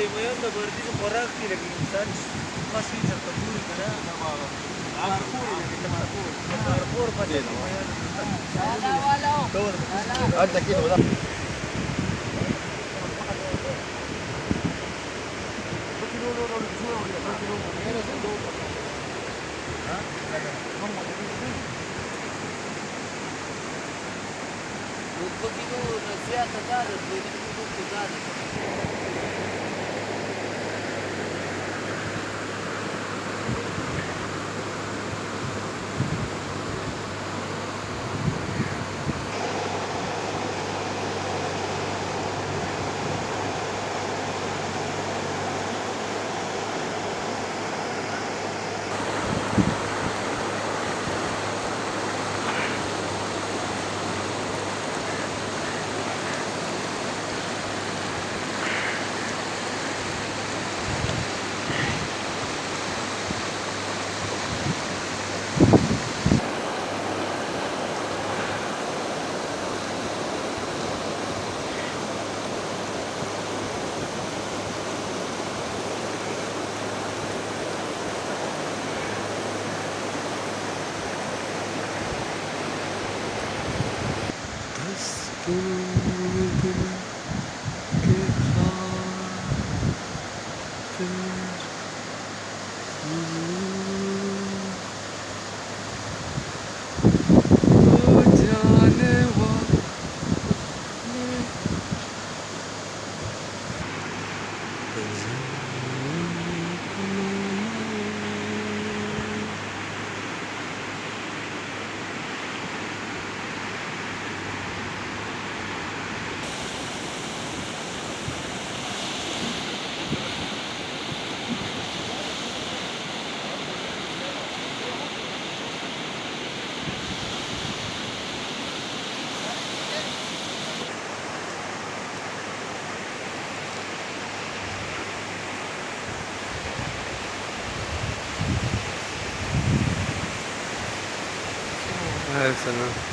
da Berti's correct like such machine at the pool. Un pochino sia totale, poi Sana.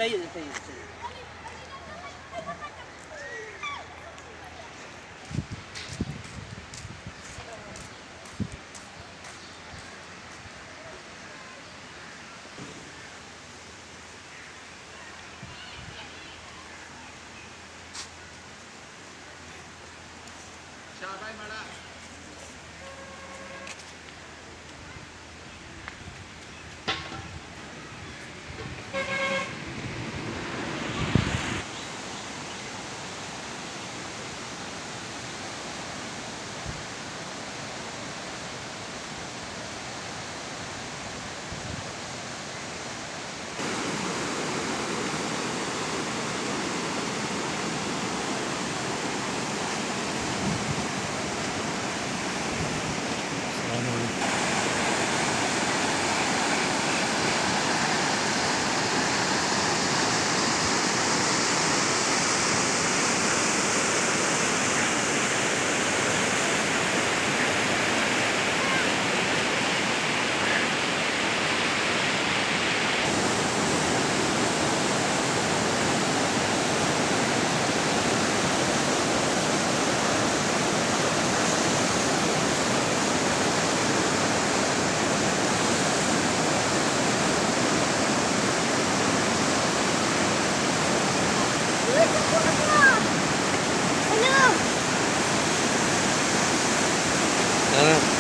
सही है सही है सही है। शाबाश मड़ा Ano?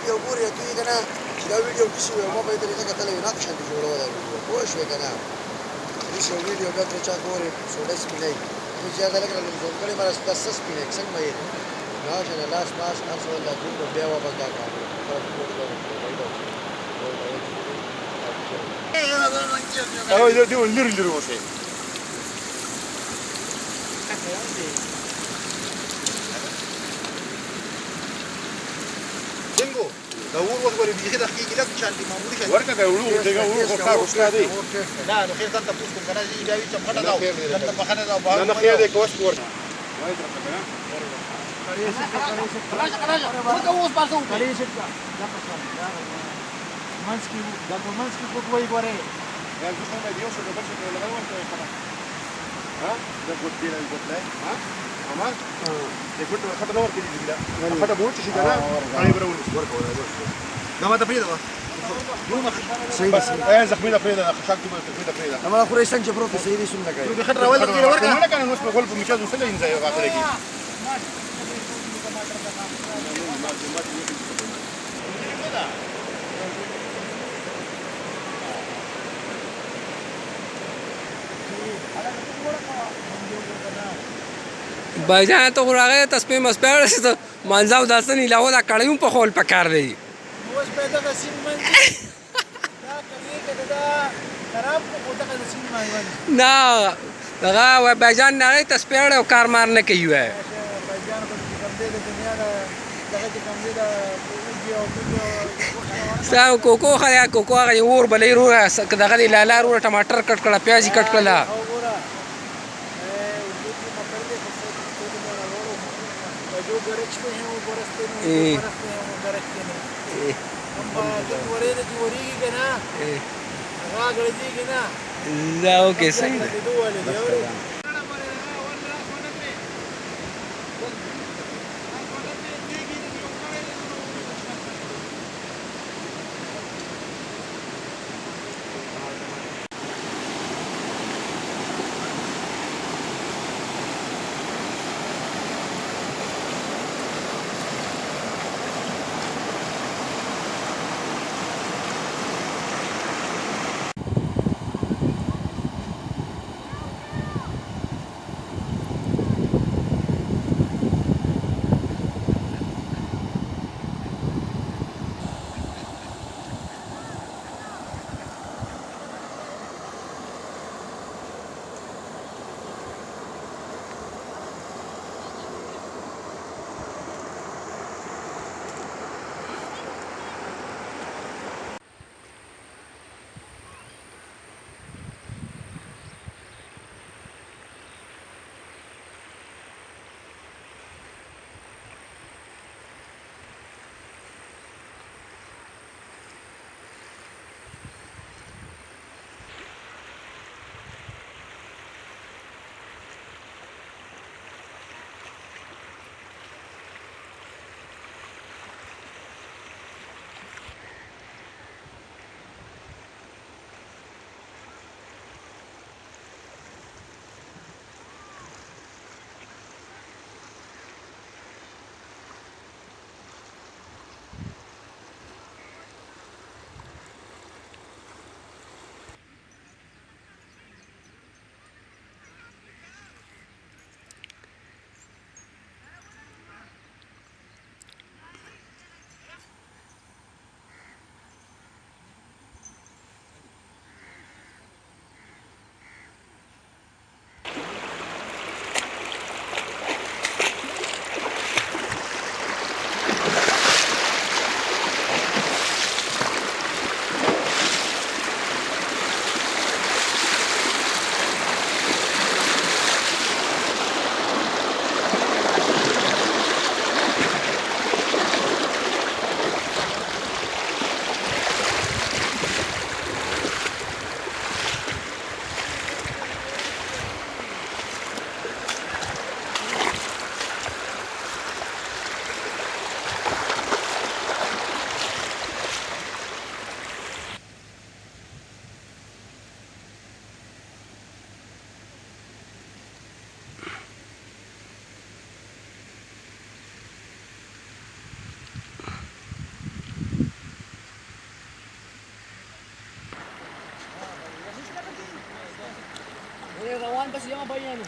ویډیو ګورې ته یې که نه چې دا ویډیو کې شوی ما په دې طریقه کتلی وي نقشه دې جوړوه دا ویډیو پوه شوې که نه اوس یو ویډیو بیا ترې چا ګورې سوډه سپینی اوس زیاده لږ رالمزون کړی مره ستا څه سپینی څنګه به یې نو هغه شانې لاس ماس هر څه ولدا جوړ کړو بیا واپس دا کار Devo lirli olsun. Tengo. Da uno vuole dire da chi la c'hanti ma muri che guarda che uno dega uno porta costadi. لا انا خير انت بتسكن كان يجي جاي تبقى ده لما بخنا ده بقى انا خير ده كويس ورد ما يضرب كمان Manski, dacă Manski cu voi gore. يعني مش هم يديوش ولا بس ولا غير ولا خلاص ها ده قلت لي قلت لي ها عمل ده كنت خد دور كده كده خد بوش شي ده انا برول ورك ولا ده ما تفيد صحیح بس ايه زخمينا فريده خشاك تفيد فريده اما خو رئیس څنګه پروت صحیح دي څنګه کوي خد راول كده ورك انا كان نص بقول بمشاز وسلين زي غافل كده भाईजान तो रागे तस्पे मस्पेड़ से तो मंजाव दर्शन इलाहो दा कड़ियों पे खोल पकार रही اوس په دغه سین باندې دا کوي کده دا خراب کو دغه سین باندې ना लगा वह भाईजान ना तस्पेड़ और कार मारने के हुआ है بجان په دې دنیا دا دغه چې کوم دی د وږي او کوږي او ستا کوکو خیا کوکو هغه اور بلې روره دغه دی لاله روره ټماټر کټ کړه پیاز یې کټ کړله او ګوره اردو کی پکڑ دے تو میرا روڑو جو گرچتے ہیں وہ برستے نہیں جو برستے ہیں وہ گرچتے نہیں ہم جب ورے کی وریږي کنه هغه غړځيږي نه دا اوکې صحیح ده دې والے دی اوري روان بس يوم بيانو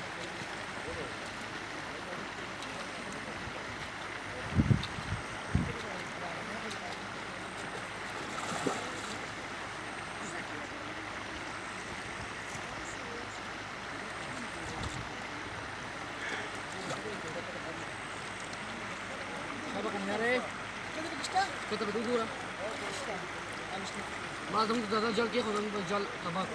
كنت بتقول ما دام ده جل كيف ده جل تباك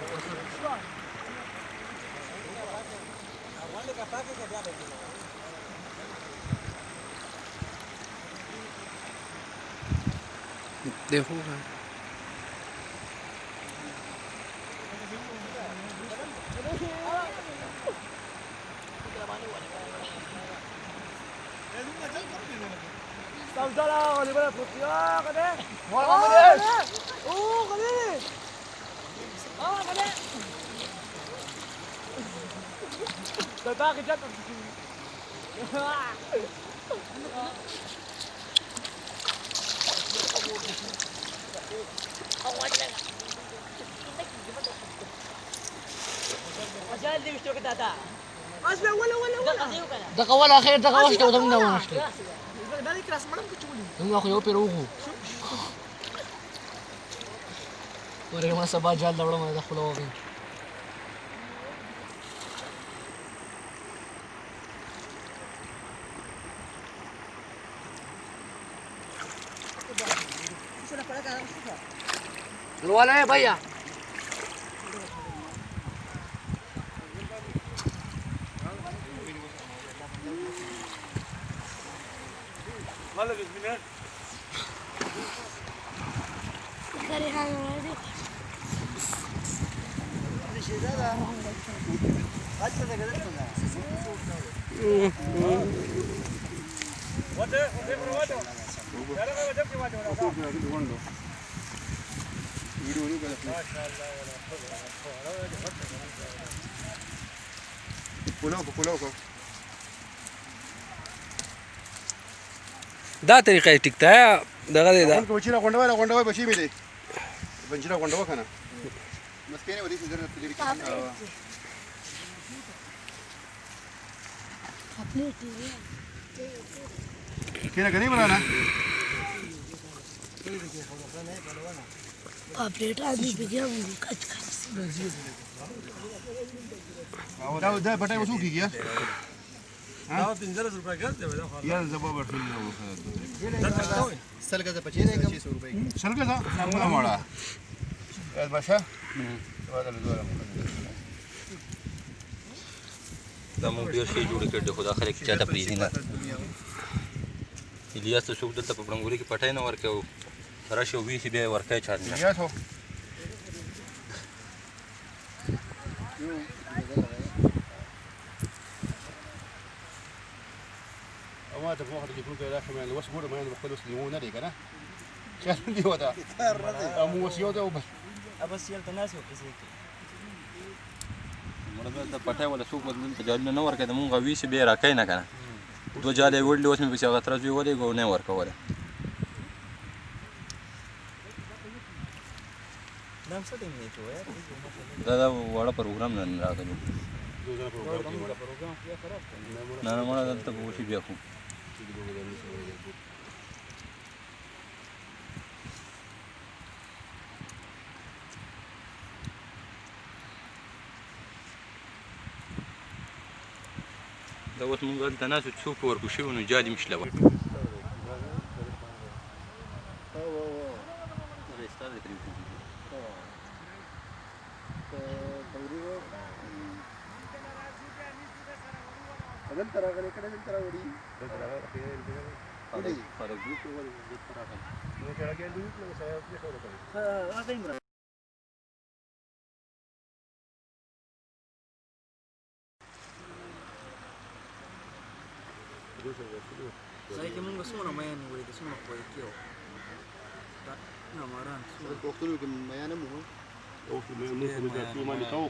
देखो Saudara, oleh mana putih? Kade? Mau kade? Oh, kade. Ah, kade. Tata kejat. Ajal di gusto kita tata. Asla wala. دقه ولا خير دقه واشته ودم ده واشته Dali keras malam keculi. دم اخو یو پیروغو ورګه ما سبا جال دړم ده خلوغي الولا ايه भैया Pulau. دا طریقه یې ټیک ده دغه دی دا Ko bacina gonda wai bashi mele. Bacina gonda wa kana. Maskene wadi sidar na tujiri kana. Kena gani balana. Plate आदमी पे गया कच कच Da batai wasu ki gya. Da 15 रुपए कर दे यार जबा बैठ लो सल का 25 रुपए सल का ना माड़ा यार बादशाह वाला له دا مونږ ډېر شی جوړ کړ خو دا خلک چاته پریږدي نه الیاس ته څوک دلته په بڼګوري کې پټی نه ورکوي راشي ویښي بیا یې ورکوي چا نه ya so اما ته په وخت کې ټول کله راځي نو وس ګوره مې خپل وس لیمون نه دی کنه چل دی ودا امو وس یو ته بس بس یلته ناس یو کیسه مړه دا پټی ولا څوک بدل ته جالونه نه ورکوي د مونږ ویښي بیا یې راکوي نه کنه دوه جالې وړلې اوس مې پسې هغه ترڅ ولېږو نه یې ورکولی نام څه ټیم نه کوي دا واړه پروګرام نن راغلو نه مړه دلته به وشي بیا خو دا اوس مونږ هلته ناست یو څوک ورکو شوي نو جال یې مشلول دلته راغلی کله دلته راوړي خلک دوی پرې ولې دلته راغلي نو چې راګل دوی نو سایه دې خبره کوي ځای کې مونږ څومره مین وړي څومره کوي کېو دا ماران پښتون کې میا نه مو او په موږ د ټول باندې کو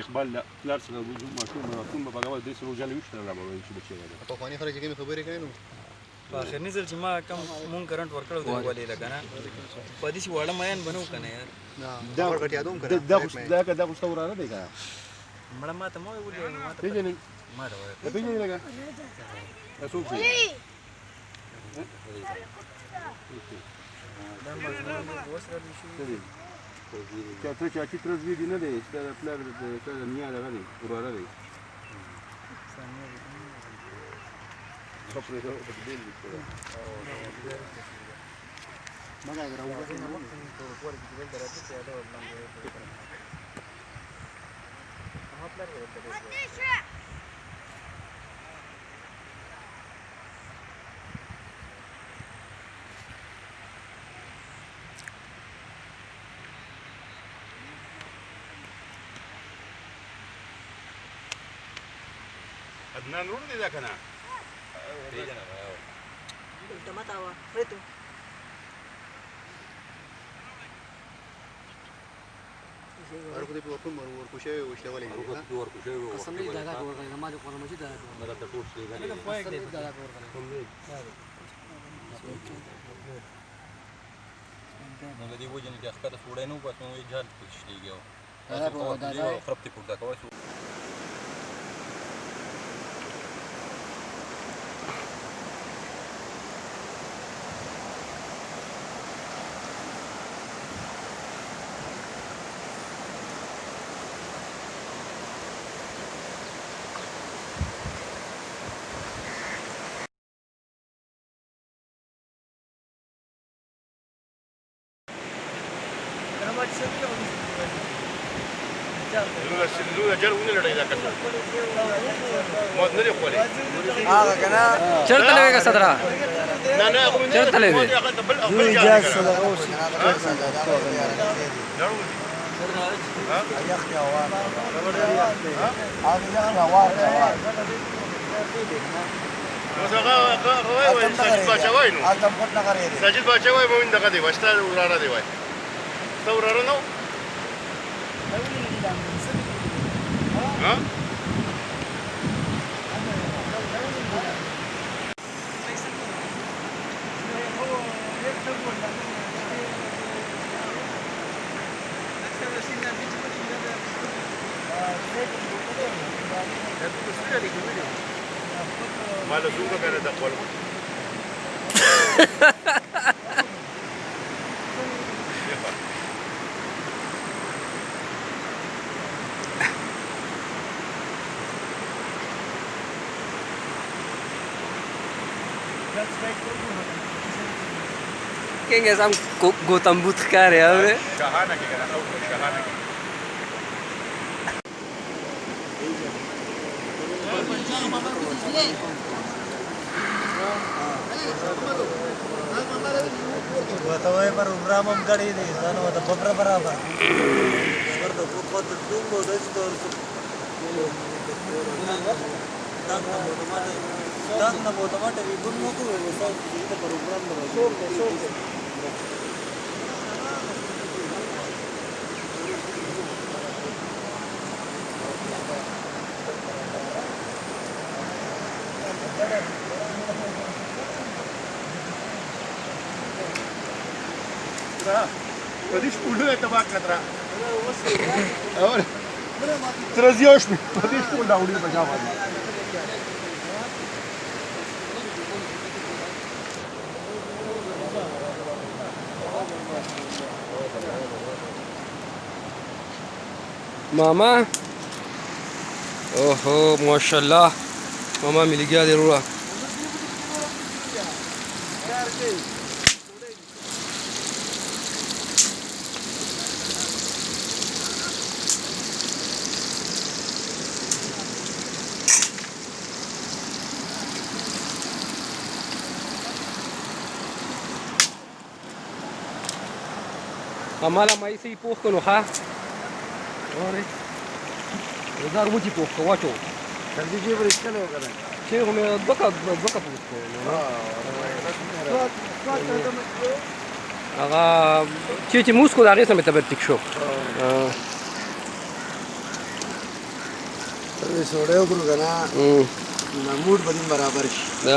اقبال لا پلار سره وځو ماشوم په بغاوت د سرو جل وشته را به شي بچي دا په خواني خرج کې خبرې کوي نو په اخر نزل چې ما کم مونږ کرنٹ ورکړو دی ولې لګنه په دې چې وړه مین بنو کنه یار دا ورګټ یادوم کړه دا خو ستوره نه دی کا مړه ما ته مو ویل ما ته پیژنې ما دا وایي دا پیژنې لګا تاسو څه دا ما وسره دي شي چا چې تر دې نه دی دا پلار د نیا دا دی وراره دی خپل ته په دې دی ما دا راوړم ته ورته کې دلته راځي چې دا ورته عدنان روح دي ذاك انا انت ما تعوا فريتو اركو دي بوكم وركو شيء وش ولي ورکو شوي وو قسم دې دا کا ورغلی ما دې قرآن مجید دا مګر ته ټول شي غني دا ورغلی نو دې وجه نه چې ښکته سوړی نه و بس نو یې جال پکښېږي او خراب دې پورته کوی لولا جل ونلړی دا کسر مود نه دی خولې هغه کنه چرته لګا صدرا نه نه خو نه چرته لګې بل اجازه سره اوسې يخي اوان هذه يخي اوان ساجد باچا وای نو هلته پټ نه غړې ساجد باچا وای مو دغه دی واستا وراره دی وای څو وراره نو ها مال زوجة كانت أقوى Kayaknya sam Gautam Buddha kar ya bre. شاهانة كده أو شاهانة وتوای پر عمره مم غړې دي ځانو ته ببره برابر ورته په پته دومره د ستور دا نه مو ټماټر وی ګم نو کوو وسو دې پر پروګرام درو Podiš puno je tabak katra. Ahora. Razioš mi. Podiš puno da udi bajava. Mama. ओहो माशाल्लाह मामा मिल गया जरूर हमारा माई से ही पोख को नुखा और इधर वो जी पोख को वाचो ترجي جيب الاشكال وكذا شيخ من بقى पोख को aga چی موس کو داغه سم ته تک شو سوړې وګورو کنه موډ بدین برابر شي دا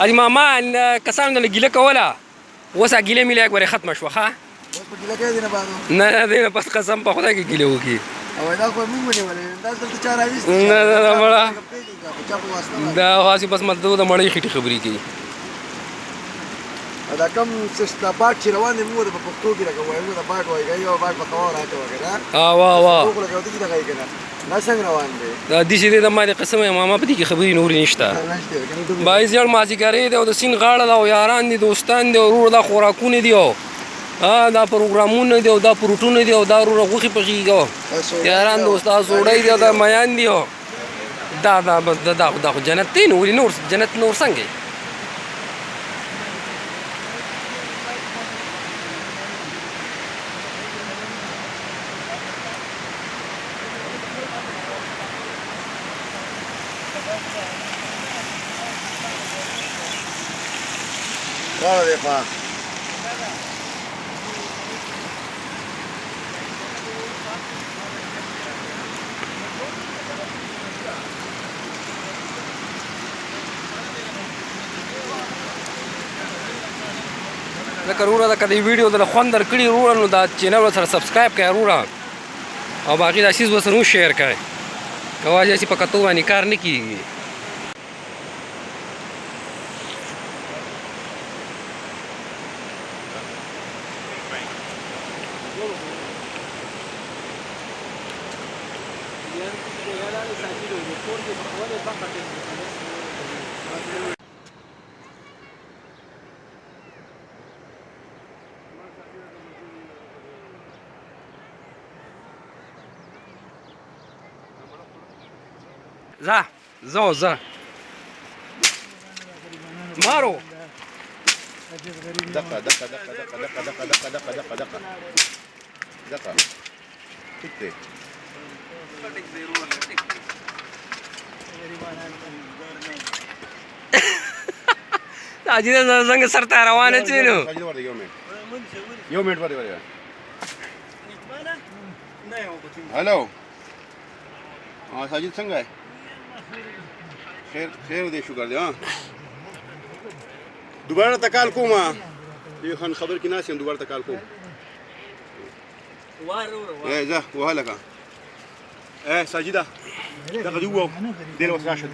اجي ماما کسان نه ګیله کوله وسه ګیله ملي اکبر ختم شو ها په ګیله کې دینه باندې نه دې پس قسم په خدای کې ګیله وکي او دا کوم موږ نه ولې دا څه چاره ایست نه نه مړه چا په واسطه دا واسي بس مته د مړی خټي خبرې کوي دا کم څه باټ چې روان دي موږ په پښتو کې راغوي موږ دا باټ وایي یو باټ په خوا راځي وګړه وا وا ټول کې ودی دا کوي کنه دا څنګه روان دي دا دې چې د ماره قسم ماما په دې کې خبرې نور نشته بای ځړ مازیګری دی او د سین غاړه دا یاران دي دوستان دي ورور دا خوراکونه دي او دا پروګرامونه دي او دا پروټونه دي او دا ورور غوخي پخېږي یاران دوستا سوړی دي دا میان دي دا بس دا جنت دی نور جنت نور څنګه راو دی پا لکه وروره دا کدی ویډیو د خوند درکړي وروره نو دا چینل سره سبسکرایب کړئ وروره او باقي دا چیز وسره شیر کړئ کواجه چې په کتو باندې کار نه کیږي ځه ځه مارو دقه دقه دقه دقه دقه دقه دقه دقه دقه دقه دقه ټیک دی ساجد څنګه سر ته روانه چې نو ساجد ورته یو منټ ورته هلو ساجد څنګه ہے خیر دې شکر دی ها دوباره تکال کوم یو خان خبر کې ناس یم دوباره تکال کوم اے ځه وهله کا اے ساجده دغه دی وو ډېر وخت راشه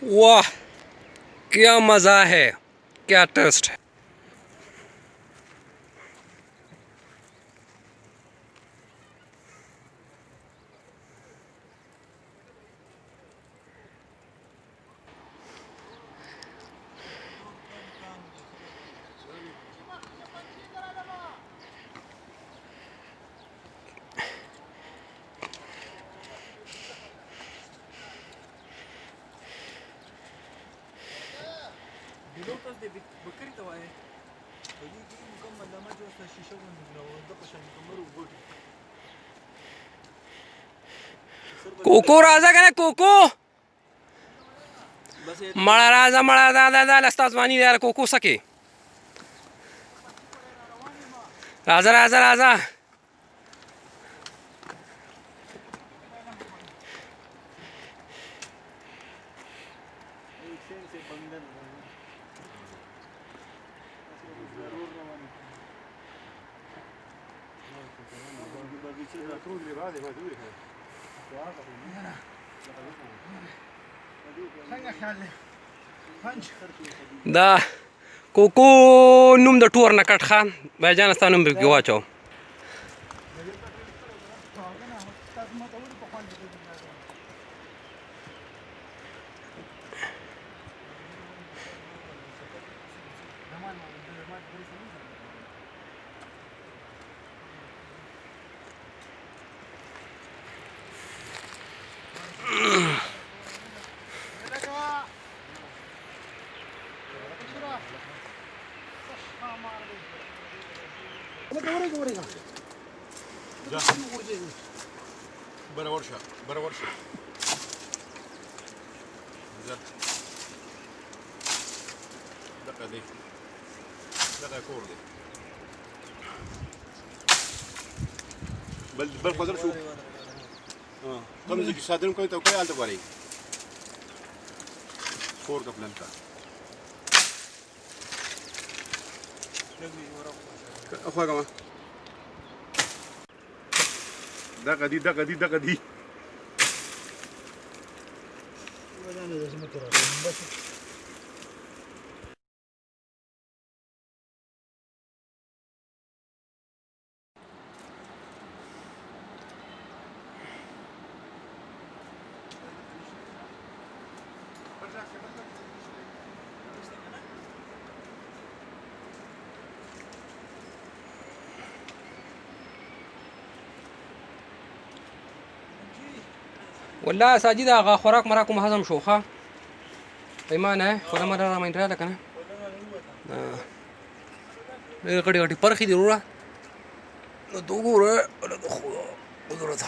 वाह क्या मज़ा है क्या टेस्ट है कोको राजा करे कोको मड़ा राजा मड़ा दादा लस्ताजवानी यार कोको सके राजा राजा राजा دا کوکو نوم د ټور نه کټ خان بایجان ستا نوم پکې واچو برابر شه برابر شه دقه دی دقه کور دی بل خو شو کوم ځکه صادرم کوي ته کوي الته غواړي کور کا پلان کا اخوا کما دقه دی دقه دی دقه دی والله ساجد هغه خوراک مراکم هضم شو ښه پیمانه خو ما را مې رااله کنه غړي غړي پرخي دی وروړه نو دوغوره خو قدرت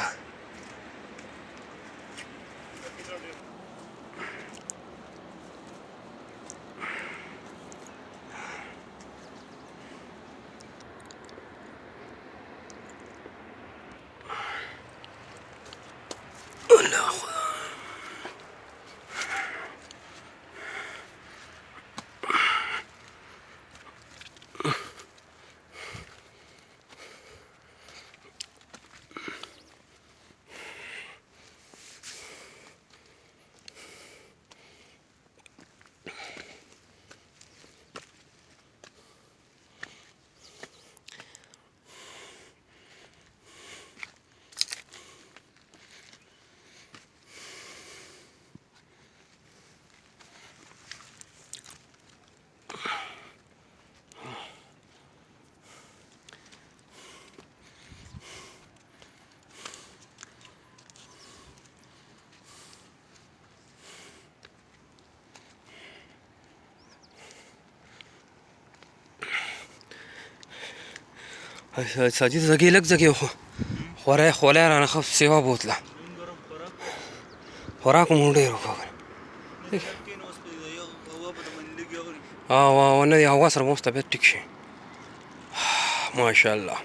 ساجد زگی لگ زگی خوره رانه خب سیوا بوتلا خوراک مو ډېر وکړ ونه دی هوا سره موږ طبیعت ټیک شي ماشاءالله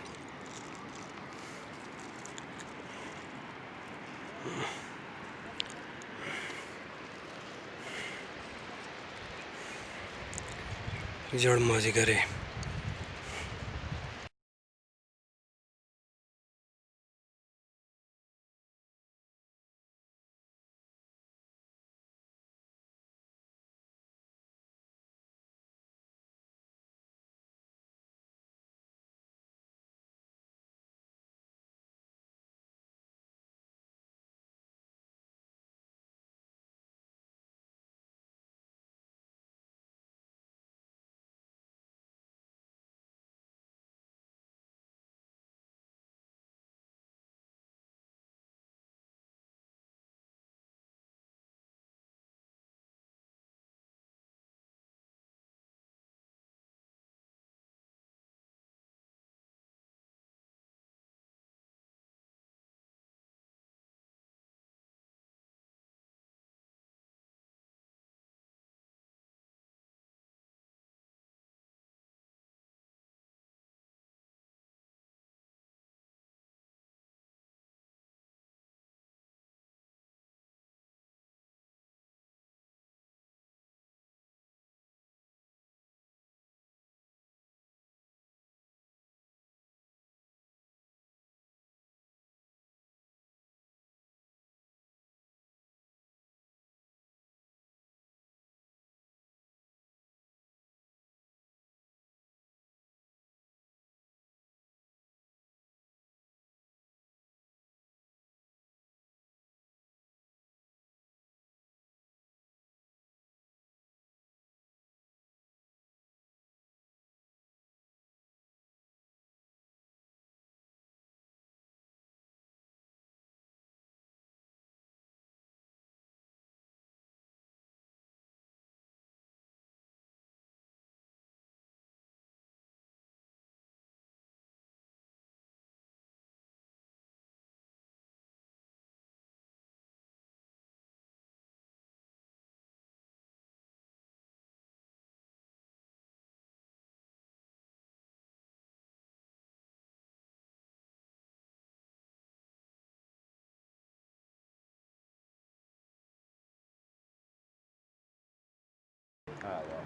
زړ مازدیګر یې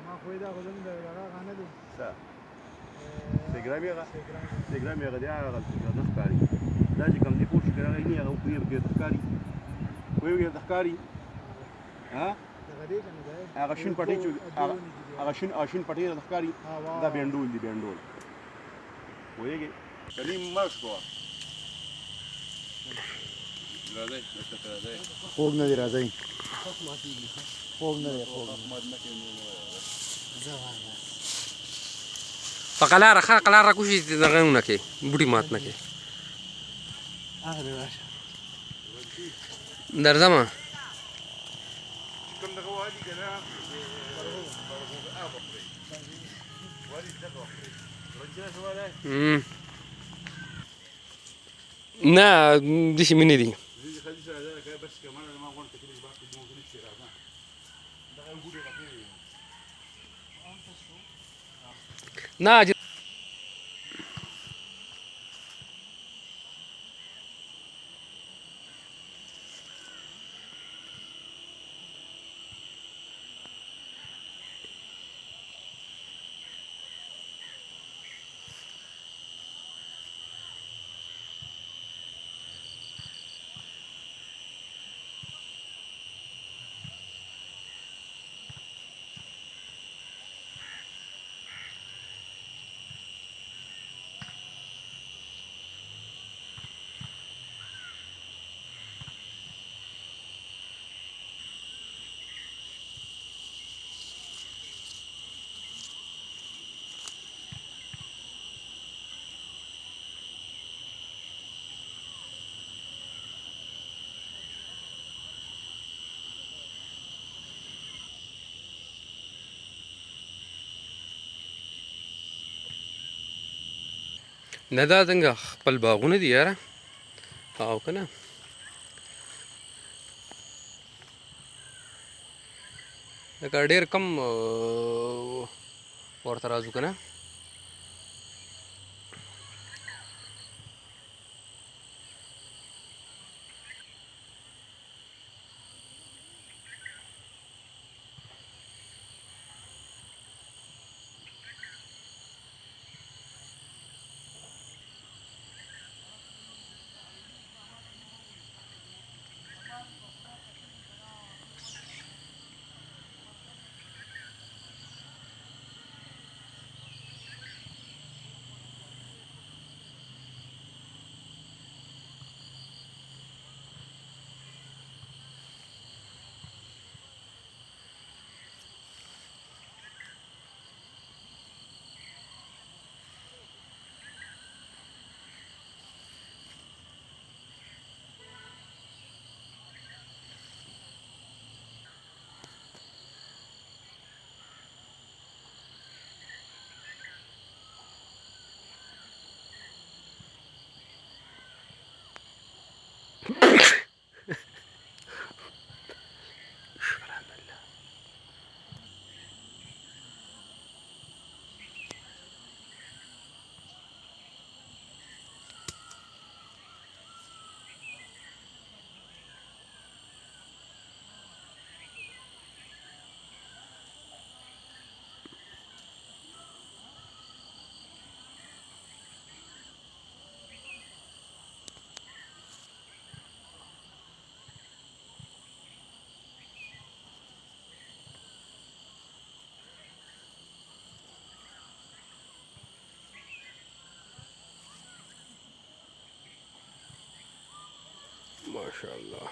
ما خو دا غوډم د هغه غانه دي سګرام یې غدي هغه د ښکاری دا چې کوم دی پوښ کړه نه هغه خو یې د ښکاری وې د ښکاری ها هغه شین پټی چې هغه شین پټی د ښکاری دا بینډول دی بینډول وېږي کلیم مشکو راځي خوب نه دی راځي خوب نه دی خوب په قلاره کوشي دغه نه کې بوټي مات نه کې هغه دی راشه درځم کوم دغه وادي کنه نه داسې مې نه دي نه نه دا څنګه خپل باغونه دي یاره او که نه لکه ډېر کم ورته راځو که نه ماشاءالله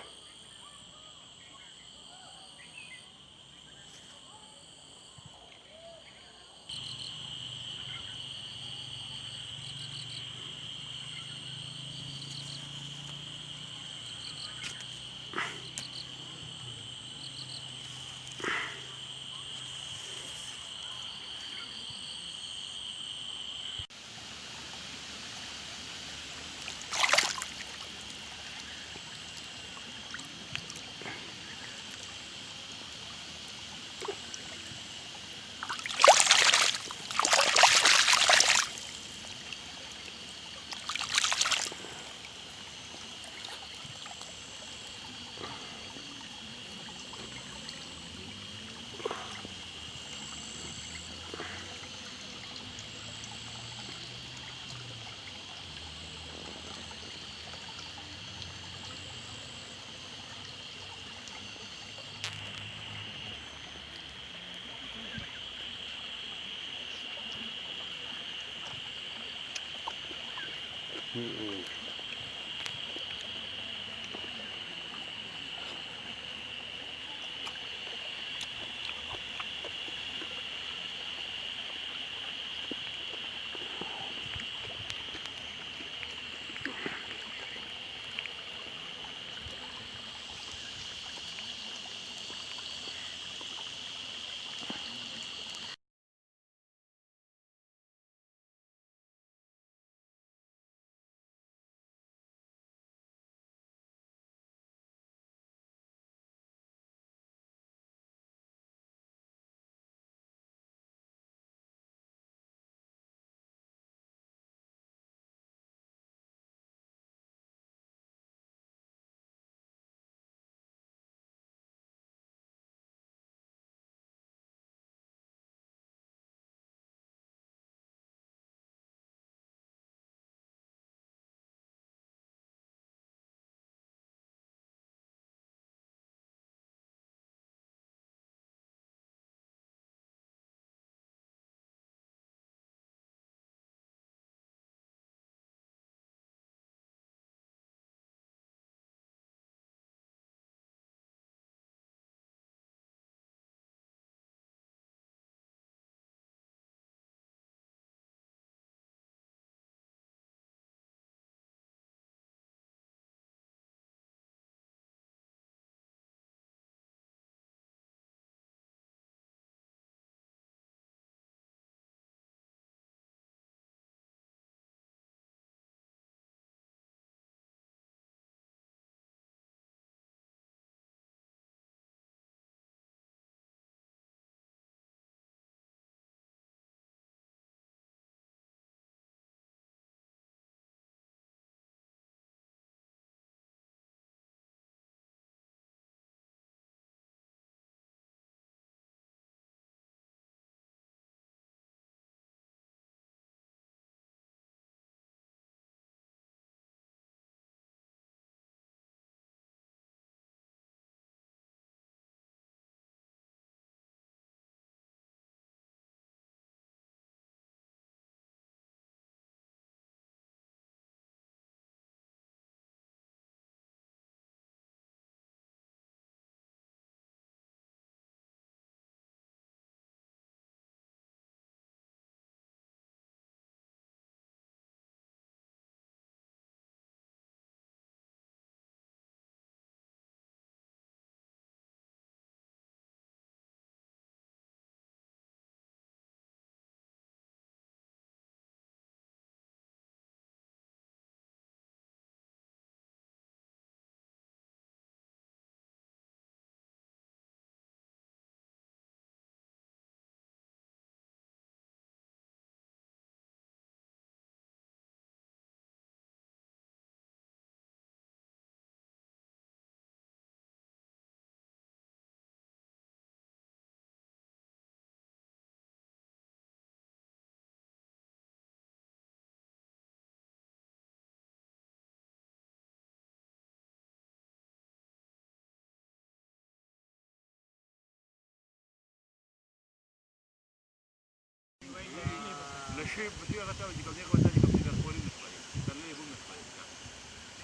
شي بدي غتا وجي كم يقول تاني كم يقول كوري نسبة كان لي يقول نسبة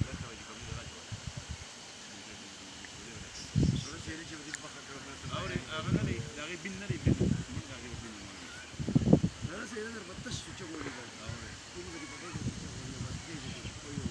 غتا وجي كم يقول غتا سوري سيري جي بدي بخر كم أوري أغنى لاغي بين نري بين من لاغي بين لا سيري نر بتش شو تقولي أوري كل بدي بدي تقولي بس كذي كويو